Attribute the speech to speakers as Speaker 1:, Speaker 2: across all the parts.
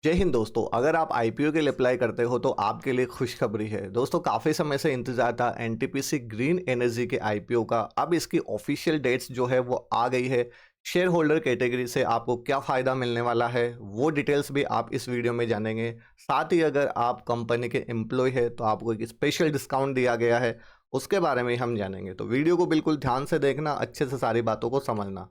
Speaker 1: जय हिंद दोस्तों। अगर आप आईपीओ के लिए अप्लाई करते हो तो आपके लिए खुशखबरी है दोस्तों। काफ़ी समय से इंतजार था एनटीपीसी ग्रीन एनर्जी के आईपीओ का। अब इसकी ऑफिशियल डेट्स जो है वो आ गई है। शेयर होल्डर कैटेगरी से आपको क्या फ़ायदा मिलने वाला है वो डिटेल्स भी आप इस वीडियो में जानेंगे। साथ ही अगर आप कंपनी के एम्प्लॉय है तो आपको एक स्पेशल डिस्काउंट दिया गया है, उसके बारे में हम जानेंगे। तो वीडियो को बिल्कुल ध्यान से देखना, अच्छे से सारी बातों को समझना।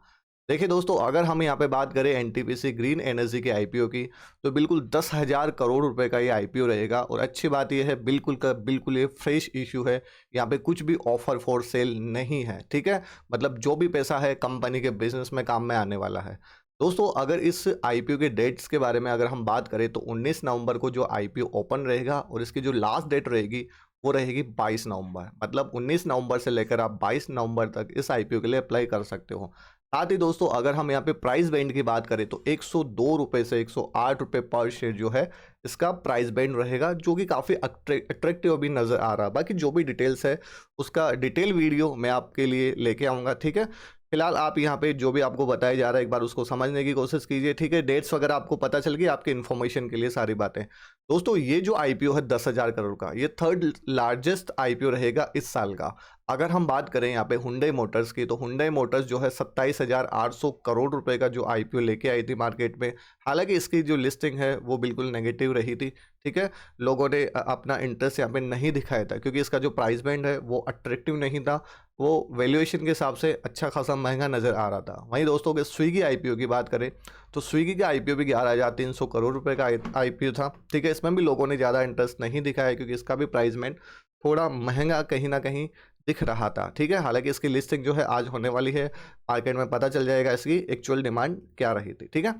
Speaker 1: देखिए दोस्तों, अगर हम यहाँ पे बात करें एनटीपीसी ग्रीन एनर्जी के आईपीओ की, तो बिल्कुल 10,000 करोड़ रुपए का ये आईपीओ रहेगा। और अच्छी बात ये है, बिल्कुल का बिल्कुल ये फ्रेश इशू है। यहाँ पे कुछ भी ऑफर फॉर सेल नहीं है, ठीक है। मतलब जो भी पैसा है कंपनी के बिजनेस में काम में आने वाला है। दोस्तों, अगर इस आईपीओ के डेट्स के बारे में अगर हम बात करें तो 19 नवंबर को जो आईपीओ ओपन रहेगा और इसकी जो लास्ट डेट रहेगी वो रहेगी 22 नवंबर। मतलब 19 नवंबर से लेकर आप 22 नवंबर तक इस आईपीओ के लिए अप्लाई कर सकते हो। साथ ही दोस्तों, अगर हम यहाँ पे प्राइस बैंड की बात करें तो 102 रुपये से 108 रुपये पर शेयर जो है इसका प्राइस बैंड रहेगा, जो कि काफ़ी अट्रैक्टिव भी नज़र आ रहा है। बाकी जो भी डिटेल्स है उसका डिटेल वीडियो मैं आपके लिए लेके आऊँगा, ठीक है। फिलहाल आप यहाँ पे जो भी आपको बताया जा रहा है एक बार उसको समझने की कोशिश कीजिए, ठीक है। डेट्स वगैरह आपको पता चल गई, आपके इन्फॉर्मेशन के लिए सारी बातें। दोस्तों, ये जो आईपीओ है 10,000 करोड़ का, ये थर्ड लार्जेस्ट आईपीओ रहेगा इस साल का। अगर हम बात करें यहाँ पे हुंडई मोटर्स की, तो हुंडई मोटर्स जो है 27,800 करोड़ रुपए का जो आईपीओ लेके आई थी मार्केट में। हालांकि इसकी जो लिस्टिंग है वो बिल्कुल नेगेटिव रही थी, ठीक है। लोगों ने अपना इंटरेस्ट यहाँ पे नहीं दिखाया था, क्योंकि इसका जो प्राइस बैंड है वो अट्रैक्टिव नहीं था। वो वैल्यूएशन के हिसाब से अच्छा खासा महंगा नज़र आ रहा था। वहीं दोस्तों, अगर स्विगी आईपीओ की बात करें तो स्विगी का आईपीओ भी 11,300 करोड़ रुपए का आईपीओ था, ठीक है। इसमें भी लोगों ने ज़्यादा इंटरेस्ट नहीं दिखाया, क्योंकि इसका भी प्राइस बैंड थोड़ा महंगा कहीं ना कहीं दिख रहा था, ठीक है। हालांकि इसकी लिस्टिंग जो है आज होने वाली है, मार्केट में पता चल जाएगा इसकी एक्चुअल डिमांड क्या रही थी, ठीक है।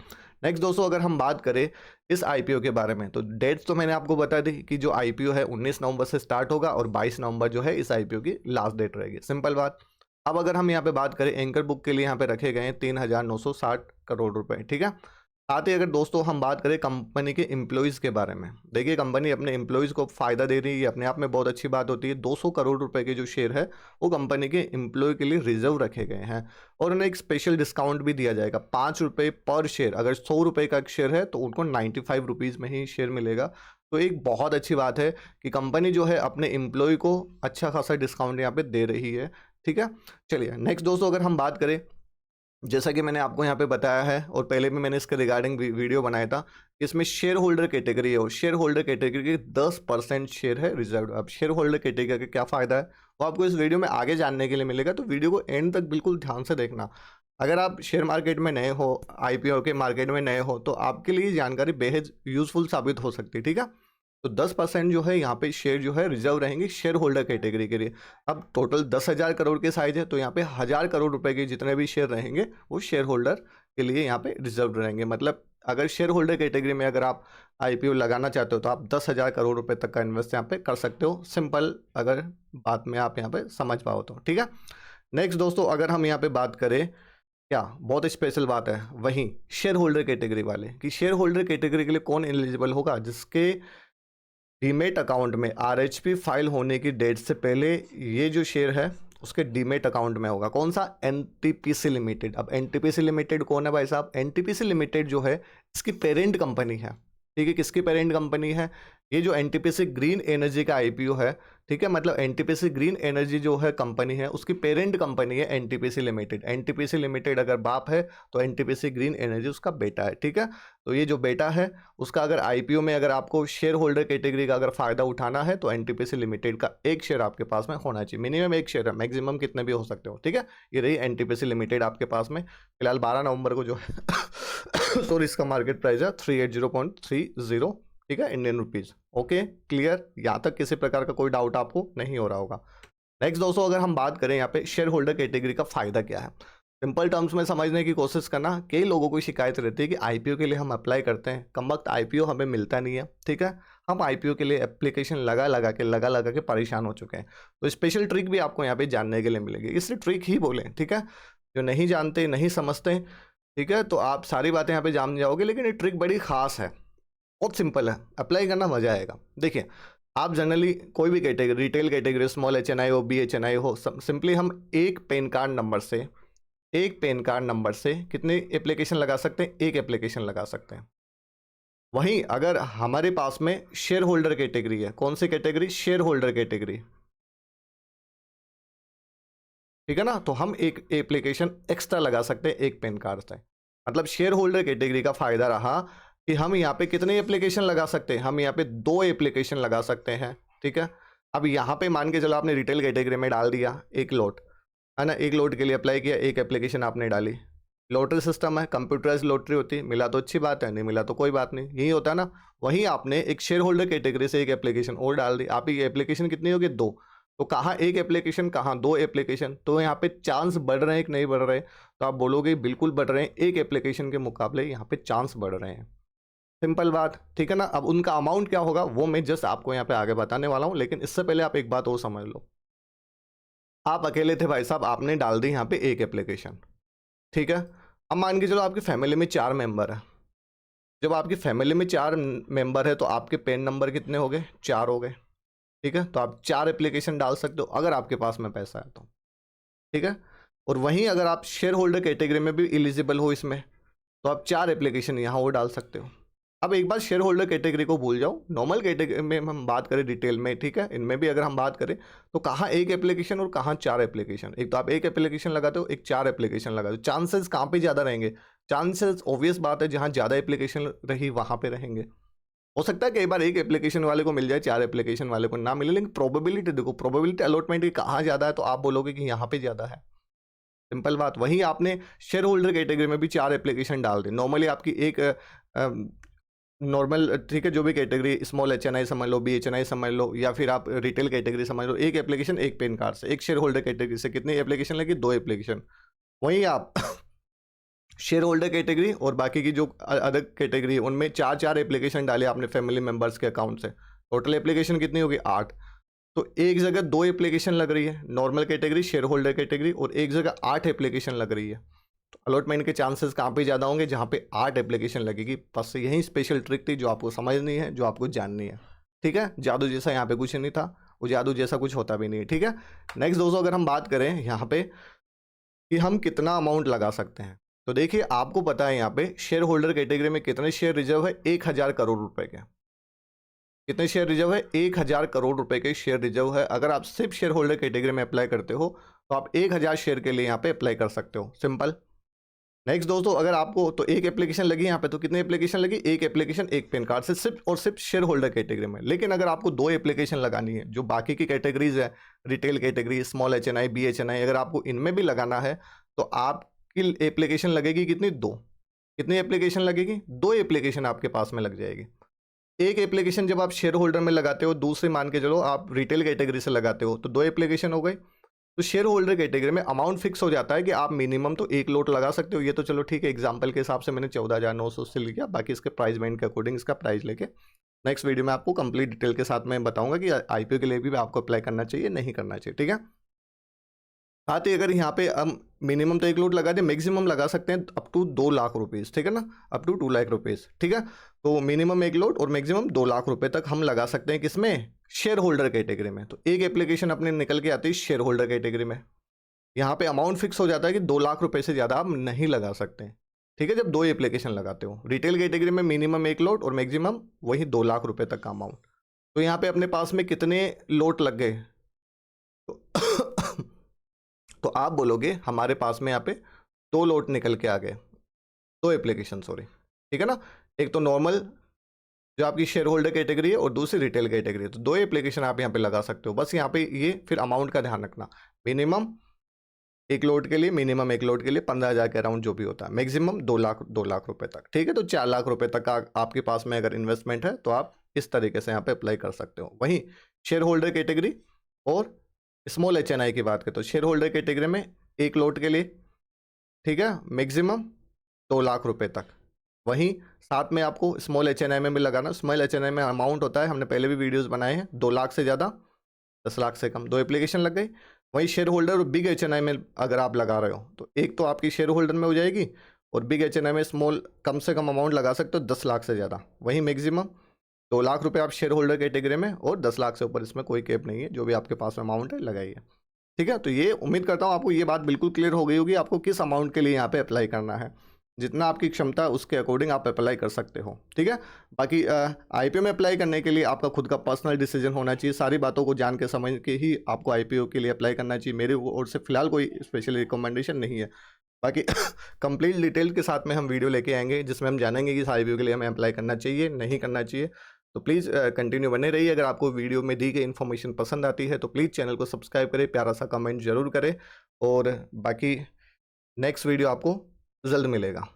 Speaker 1: नेक्स्ट दोस्तों, अगर हम बात करें इस आईपीओ के बारे में, तो डेट्स तो मैंने आपको बता दी कि जो आईपीओ है 19 नवंबर से स्टार्ट होगा और 22 नवंबर जो है इस आईपीओ की लास्ट डेट रहेगी। सिंपल बात। अब अगर हम यहाँ पे बात करें, एंकर बुक के लिए यहाँ पे रखे गए हैं 3,960 करोड़ रुपए, ठीक है। साथ ही अगर दोस्तों हम बात करें कंपनी के एम्प्लॉयज़ के बारे में, देखिए कंपनी अपने एम्प्लॉयज़ को फ़ायदा दे रही है, ये अपने आप में बहुत अच्छी बात होती है। 200 करोड़ रुपए के जो शेयर है वो कंपनी के एम्प्लॉय के लिए रिजर्व रखे गए हैं। और उन्हें एक स्पेशल डिस्काउंट भी दिया जाएगा, 5 रुपये पर शेयर। अगर 100 रुपये का एक शेयर है तो उनको 95 रुपीज़ में ही शेयर मिलेगा। तो एक बहुत अच्छी बात है कि कंपनी जो है अपने एम्प्लॉय को अच्छा खासा डिस्काउंट यहाँ पे दे रही है, ठीक है। चलिए नेक्स्ट दोस्तों, अगर हम बात करें, जैसा कि मैंने आपको यहाँ पे बताया है और पहले भी मैंने इसके रिगार्डिंग वीडियो बनाया था, इसमें शेयर होल्डर कैटेगरी है और शेयर होल्डर कैटेगरी के 10% शेयर है रिजर्व। अब शेयर होल्डर कैटेगरी का क्या फ़ायदा है वो आपको इस वीडियो में आगे जानने के लिए मिलेगा, तो वीडियो को एंड तक बिल्कुल ध्यान से देखना। अगर आप शेयर मार्केट में नए हो, आईपीओ के मार्केट में नए हो, तो आपके लिए ये जानकारी बेहद यूजफुल साबित हो सकती है, ठीक है। तो 10% जो है यहाँ पे शेयर जो है रिजर्व रहेंगे शेयर होल्डर कैटेगरी के लिए। अब टोटल 10,000 करोड़ के साइज है, तो यहाँ पे 1,000 करोड़ रुपए के जितने भी शेयर रहेंगे वो शेयर होल्डर के लिए यहाँ पे रिजर्व रहेंगे। मतलब अगर शेयर होल्डर कैटेगरी में अगर आप आईपीओ लगाना चाहते हो तो आप 10,000 करोड़ रुपए तक का इन्वेस्ट यहाँ पे कर सकते हो। सिंपल अगर बात में आप यहाँ पे समझ पाओ तो, ठीक है। नेक्स्ट दोस्तों, अगर हम यहाँ पे बात करें, क्या बहुत स्पेशल बात है वहीं शेयर होल्डर कैटेगरी वाले कि शेयर होल्डर कैटेगरी के लिए कौन एलिजिबल होगा, जिसके डीमेट अकाउंट में आरएचपी फाइल होने की डेट से पहले ये जो शेयर है उसके डीमेट अकाउंट में होगा। कौन सा? NTPC limited. अब एनटीपीसी लिमिटेड कौन है भाई साहब? एनटीपीसी लिमिटेड जो है इसकी पेरेंट कंपनी है, ठीक है। किसकी पेरेंट कंपनी है? ये जो एनटीपीसी ग्रीन एनर्जी का आईपीओ है, ठीक है। मतलब एनटीपीसी ग्रीन एनर्जी जो है कंपनी है उसकी पेरेंट कंपनी है एनटीपीसी लिमिटेड। एनटीपीसी लिमिटेड अगर बाप है तो एनटीपीसी ग्रीन एनर्जी उसका बेटा है, ठीक है। तो ये जो बेटा है उसका अगर आईपीओ में अगर आपको शेयर होल्डर कैटेगरी का अगर फायदा उठाना है तो एनटीपीसी लिमिटेड का एक शेयर आपके पास में होना चाहिए। मिनिमम एक शेयर है, मैक्सिमम कितने भी हो सकते हो, ठीक है। ये रही एनटीपीसी लिमिटेड आपके पास में। फिलहाल 12 नवंबर को जो है सॉरी, इसका मार्केट प्राइस है 380.30, ठीक है, इंडियन रुपीज़। Okay, clear? यहाँ तक किसी प्रकार का कोई डाउट आपको नहीं हो रहा होगा। नेक्स्ट दोस्तों, अगर हम बात करें यहाँ पे शेयर होल्डर कैटेगरी का फायदा क्या है, सिंपल टर्म्स में समझने की कोशिश करना। कई लोगों को शिकायत रहती है कि आईपीओ के लिए हम अप्लाई करते हैं, कम वक्त आईपीओ हमें मिलता नहीं है, ठीक है। हम आईपीओ के लिए एप्लीकेशन लगा लगा के परेशान हो चुके हैं। तो स्पेशल ट्रिक भी आपको यहाँ पे जानने के लिए मिलेगी, इसलिए ट्रिक ही बोले, ठीक है। जो नहीं जानते, नहीं समझते, ठीक है, तो आप सारी बातें यहाँ पे जान जाओगे। लेकिन ये ट्रिक बड़ी खास है, बहुत सिंपल है, अप्लाई करना मजा आएगा। देखिए, आप जनरली कोई भी category, retail category, small HNI हो, बी एचएनआई हो, सिंपली हम एक पेन कार्ड नंबर से कितने एप्लीकेशन लगा सकते हैं? एक एप्लीकेशन लगा सकते हैं। वहीं अगर हमारे पास में शेयर होल्डर कैटेगरी है, कौन सी कैटेगरी? शेयर होल्डर कैटेगरी, ठीक है ना, तो हम एक एप्लीकेशन एक्स्ट्रा लगा सकते हैं एक पैन कार्ड से। मतलब शेयर होल्डर कैटेगरी का फायदा रहा कि हम यहाँ पे कितने एप्लीकेशन लगा सकते हैं? हम यहाँ पे 2 एप्लीकेशन लगा सकते हैं, ठीक है। अब यहाँ पे मान के चलो आपने रिटेल कैटेगरी में डाल दिया एक लॉट, है ना, एक लॉट के लिए अप्लाई किया, एक एप्लीकेशन आपने डाली। लॉटरी सिस्टम है, कंप्यूटराइज लॉटरी होती है, मिला तो अच्छी बात है, नहीं मिला तो कोई बात नहीं, यही होता है ना। वहीं आपने एक शेयर होल्डर कैटेगरी से एक एप्लीकेशन और डाल दी, आपकी एप्लीकेशन कितनी होगी? 2। तो कहाँ एक एप्लीकेशन, कहाँ 2 एप्लीकेशन, तो यहाँ पे चांस बढ़ रहे हैं कि नहीं बढ़ रहे? तो आप बोलोगे बिल्कुल बढ़ रहे हैं, एक एप्लीकेशन के मुकाबले यहाँ पे चांस बढ़ रहे हैं। सिंपल बात, ठीक है ना। अब उनका अमाउंट क्या होगा वो मैं जस्ट आपको यहाँ पे आगे बताने वाला हूँ, लेकिन इससे पहले आप एक बात और समझ लो। आप अकेले थे भाई साहब, आपने डाल दी यहाँ पे एक एप्लीकेशन, ठीक है। अब मान के चलो आपकी फैमिली में 4 मेंबर है। जब आपकी फैमिली में 4 मेंबर है तो आपके पैन नंबर कितने हो गए? 4 हो गए, ठीक है। तो आप 4 एप्लीकेशन डाल सकते हो अगर आपके पास में पैसा है तो, ठीक है। और वहीं अगर आप शेयर होल्डर कैटेगरी में भी एलिजिबल हो इसमें, तो आप 4 एप्लीकेशन यहाँ और डाल सकते हो। अब एक बार शेयर होल्डर कैटेगरी को भूल जाओ, नॉर्मल कैटेगरी में हम बात करें डिटेल में, ठीक है, इनमें भी अगर हम बात करें तो कहाँ एक एप्लीकेशन और कहाँ 4 एप्लीकेशन? एक तो आप एक एप्लीकेशन लगाते हो, एक 4 एप्लीकेशन लगाते हो, चांसेस कहाँ पे ज़्यादा रहेंगे? चांसेस ऑब्वियस बात है, जहाँ ज़्यादा एप्लीकेशन रही वहाँ पे रहेंगे। हो सकता है कई बार एक एप्लीकेशन वाले को मिल जाए, 4 एप्लीकेशन वाले को ना मिले, लेकिन प्रोबेबिलिटी देखो, प्रोबेबिलिटी अलॉटमेंट की कहाँ ज़्यादा है, तो आप बोलोगे कि यहाँ पे ज़्यादा है। सिंपल बात। वहीं आपने शेयर होल्डर कैटेगरी में भी 4 एप्लीकेशन डाल दी, नॉर्मली आपकी एक नॉर्मल, ठीक है, जो भी कैटेगरी, स्मॉल HNI समझ लो, BHNI समझ लो, या फिर आप रिटेल कैटेगरी समझ लो, एक एप्लीकेशन एक पैन कार्ड से, एक शेयर होल्डर कैटेगरी से कितनी एप्लीकेशन लगी? 2 एप्लीकेशन। वहीं आप शेयर होल्डर कैटेगरी और बाकी की जो अदर कैटेगरी है उनमें 4 एप्लीकेशन डाले आपने फैमिली मेंबर्स के अकाउंट से, टोटल एप्लीकेशन कितनी होगी? 8। तो एक जगह 2 एप्लीकेशन लग रही है normal category, share holder category, और एक जगह 8 एप्लीकेशन लग रही है। तो अलॉटमेंट के चांसेस कहाँ पे ज़्यादा होंगे? जहाँ पे 8 एप्लीकेशन लगेगी। बस यही स्पेशल ट्रिक थी जो आपको समझनी है, जो आपको जाननी है, ठीक है। जादू जैसा यहाँ पे कुछ नहीं था, वो जादू जैसा कुछ होता भी नहीं है, ठीक है। नेक्स्ट दोस्तों, अगर हम बात करें यहाँ पे कि हम कितना अमाउंट लगा सकते हैं, तो देखिए आपको पता है यहाँ पे शेयर होल्डर कैटेगरी में कितने शेयर रिजर्व है? 1000 करोड़ रुपए के। कितने शेयर रिजर्व है? 1000 करोड़ रुपए के शेयर रिजर्व है। अगर आप सिर्फ शेयर होल्डर कैटेगरी में अप्लाई करते हो तो आप 1000 शेयर के लिए यहाँ पे अप्लाई कर सकते हो, सिंपल। नेक्स्ट दोस्तों, अगर आपको तो एक एप्लीकेशन लगी यहाँ पे, तो कितनी एप्लीकेशन लगी? एक एप्लीकेशन एक पैन कार्ड से, सिर्फ और सिर्फ शेयर होल्डर कैटेगरी में। लेकिन अगर आपको 2 एप्लीकेशन लगानी है, जो बाकी की कैटेगरीज है, retail category, small HNI, BHNI, अगर आपको इनमें भी लगाना है तो आपकी एप्लीकेशन लगेगी कितनी? 2। कितनी एप्लीकेशन लगेगी? 2 एप्लीकेशन आपके पास में लग जाएगी। एक एप्लीकेशन जब आप शेयर होल्डर में लगाते हो, दूसरी मान के चलो आप रिटेल कैटेगरी से लगाते हो, तो 2 एप्लीकेशन हो गई। तो शेयर होल्डर कैटेगरी में अमाउंट फिक्स हो जाता है कि आप मिनिमम तो एक लोट लगा सकते हो। ये तो चलो ठीक है, एग्जांपल के हिसाब से मैंने 14,900 से लिया, बाकी इसके प्राइस बैंड के अकॉर्डिंग इसका प्राइस लेके नेक्स्ट वीडियो में आपको कंप्लीट डिटेल के साथ मैं बताऊंगा कि IPO के लिए भी आपको अप्लाई करना चाहिए, नहीं करना चाहिए, ठीक है। साथ ही अगर यहाँ पे हम मिनिमम तो एक लोट लगा दें, मैक्सिमम लगा सकते हैं अप टू 2 लाख रुपीज़, ठीक है ना, अप टू 2 लाख रुपीज़, ठीक है। तो मिनिमम एक लोट और मैक्सिमम 2 लाख रुपए तक हम लगा सकते हैं, किसमें? शेयर होल्डर कैटेगरी में। तो एक एप्लीकेशन अपने निकल के आती है शेयर होल्डर कैटेगरी में। यहाँ पे अमाउंट फिक्स हो जाता है कि 2 लाख रुपए से ज़्यादा आप नहीं लगा सकते, ठीक है, जब 2 एप्लीकेशन लगाते हो। रिटेल कैटेगरी में मिनिमम एक लोट और मैक्सिमम वही 2 लाख रुपए तक का अमाउंट। तो यहाँ पे अपने पास में कितने लोट लग गए? तो तो आप बोलोगे हमारे पास में यहाँ पे 2 लोट निकल के आ गए, 2 एप्लीकेशन, सॉरी, ठीक है ना। एक तो नॉर्मल जो आपकी शेयर होल्डर कैटेगरी है और दूसरी रिटेल कैटेगरी है, तो 2 एप्लीकेशन आप यहाँ पे लगा सकते हो। बस यहाँ पे ये फिर अमाउंट का ध्यान रखना, मिनिमम एक लोट के लिए, मिनिमम एक लोट के लिए 15,000 के अराउंड जो भी होता है, मैक्सिमम 2 लाख रुपए तक, ठीक है। तो 4 लाख रुपए तक का आपके पास में अगर इन्वेस्टमेंट है तो आप इस तरीके से यहाँ पे अप्लाई कर सकते हो। वहीं शेयर होल्डर कैटेगरी और स्मॉल HNI की बात करें तो शेयर होल्डर कैटेगरी में एक लोट के लिए, ठीक है, मैक्सिमम 2 लाख रुपए तक। वहीं साथ में आपको स्मॉल HNI में भी लगाना। स्मॉल HNI में अमाउंट होता है, हमने पहले भी वीडियोस बनाए हैं, 2 लाख से ज़्यादा, 10 लाख से कम, 2 एप्लीकेशन लग गई। वहीं शेयर होल्डर और बिग HNI में अगर आप लगा रहे हो तो एक तो आपकी शेयर होल्डर में हो जाएगी और बिग HNI में स्मॉल कम से कम अमाउंट लगा सकते हो 10 लाख से ज़्यादा। वहीं मैक्सिमम 2 लाख रुपए आप शेयर होल्डर कैटेगरी में और 10 लाख से ऊपर, इसमें कोई कैप नहीं है, जो भी आपके पास में अमाउंट है लगाइए, ठीक है। तो ये उम्मीद करता हूँ आपको ये बात बिल्कुल क्लियर हो गई होगी, आपको किस अमाउंट के लिए यहाँ पे अप्लाई करना है। जितना आपकी क्षमता है उसके अकॉर्डिंग आप अप्लाई कर सकते हो, ठीक है। बाकी आईपीओ में अप्लाई करने के लिए आपका खुद का पर्सनल डिसीजन होना चाहिए। सारी बातों को जान के समझ के ही आपको आईपीओ के लिए अप्लाई करना चाहिए। मेरे ओर से फिलहाल कोई स्पेशल रिकमेंडेशन नहीं है। बाकी कंप्लीट डिटेल के साथ में हम वीडियो लेके आएंगे जिसमें हम जानेंगे कि इस आईपीओ के लिए हमें अप्लाई करना चाहिए नहीं करना चाहिए। तो प्लीज़ कंटिन्यू बने रहिए। अगर आपको वीडियो में दी गई इन्फॉर्मेशन पसंद आती है तो प्लीज़ चैनल को सब्सक्राइब करें, प्यारा सा कमेंट जरूर करें, और बाकी नेक्स्ट वीडियो आपको जल्द मिलेगा।